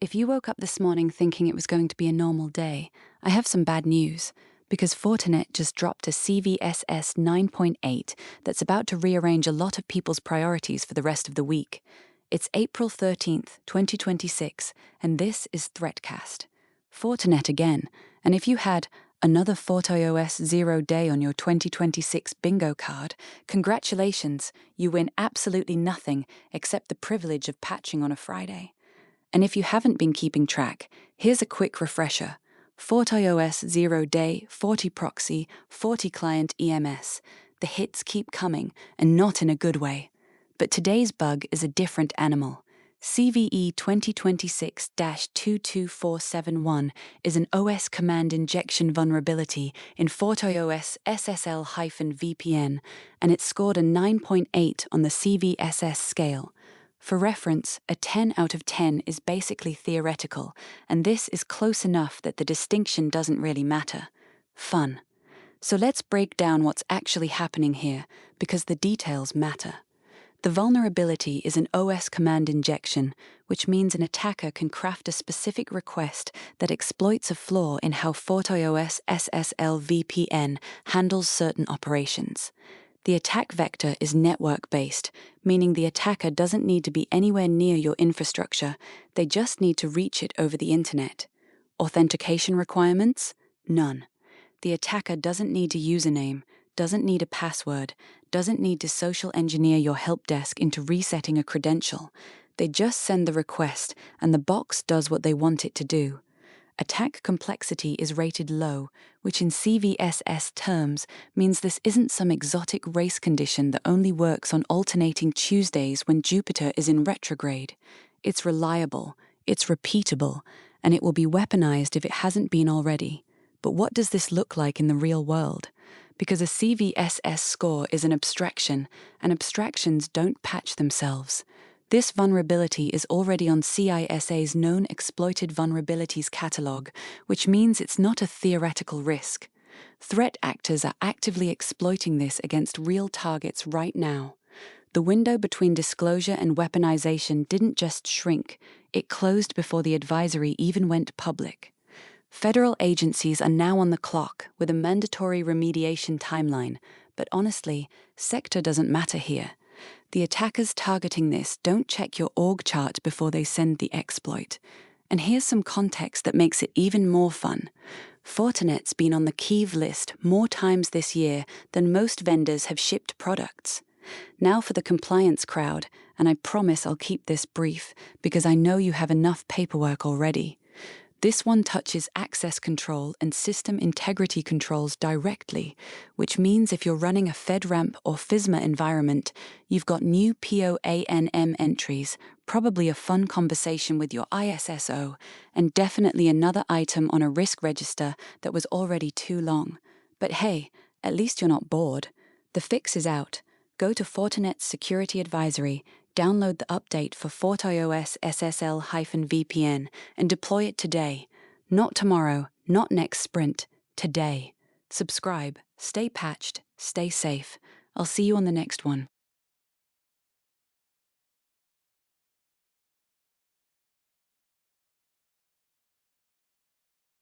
If you woke up this morning thinking it was going to be a normal day, I have some bad news, because Fortinet just dropped a CVSS 9.8 that's about to rearrange a lot of people's priorities for the rest of the week. It's April 13th, 2026, and this is ThreatCast. Fortinet again, and if you had another FortiOS 0 day on your 2026 bingo card, congratulations, you win absolutely nothing except the privilege of patching on a Friday. And if you haven't been keeping track, here's a quick refresher. FortiOS 0 day, FortiProxy, FortiClient EMS. The hits keep coming, and not in a good way. But today's bug is a different animal. CVE-2026-22471 is an OS command injection vulnerability in FortiOS SSL-VPN, and it scored a 9.8 on the CVSS scale. For reference, a 10 out of 10 is basically theoretical, and this is close enough that the distinction doesn't really matter. Fun. So let's break down what's actually happening here, because the details matter. The vulnerability is an OS command injection, which means an attacker can craft a specific request that exploits a flaw in how FortiOS SSL-VPN handles certain operations. The attack vector is network-based, meaning the attacker doesn't need to be anywhere near your infrastructure, they just need to reach it over the internet. Authentication requirements? None. The attacker doesn't need a username, doesn't need a password, doesn't need to social engineer your help desk into resetting a credential. They just send the request, and the box does what they want it to do. Attack complexity is rated low, which in CVSS terms means this isn't some exotic race condition that only works on alternating Tuesdays when Jupiter is in retrograde. It's reliable, it's repeatable, and it will be weaponized if it hasn't been already. But what does this look like in the real world? Because a CVSS score is an abstraction, and abstractions don't patch themselves. This vulnerability is already on CISA's known exploited vulnerabilities catalog, which means it's not a theoretical risk. Threat actors are actively exploiting this against real targets right now. The window between disclosure and weaponization didn't just shrink, it closed before the advisory even went public. Federal agencies are now on the clock with a mandatory remediation timeline, but honestly, sector doesn't matter here. The attackers targeting this don't check your org chart before they send the exploit. And here's some context that makes it even more fun. Fortinet's been on the KEV list more times this year than most vendors have shipped products. Now for the compliance crowd, and I promise I'll keep this brief because I know you have enough paperwork already. This one touches access control and system integrity controls directly, which means if you're running a FedRAMP or FISMA environment, you've got new POANM entries, probably a fun conversation with your ISSO, and definitely another item on a risk register that was already too long. But hey, at least you're not bored. The fix is out. Go to Fortinet's Security Advisory, download the update for FortiOS SSL-VPN, and deploy it today. Not tomorrow, not next sprint, today. Subscribe, stay patched, stay safe. I'll see you on the next one.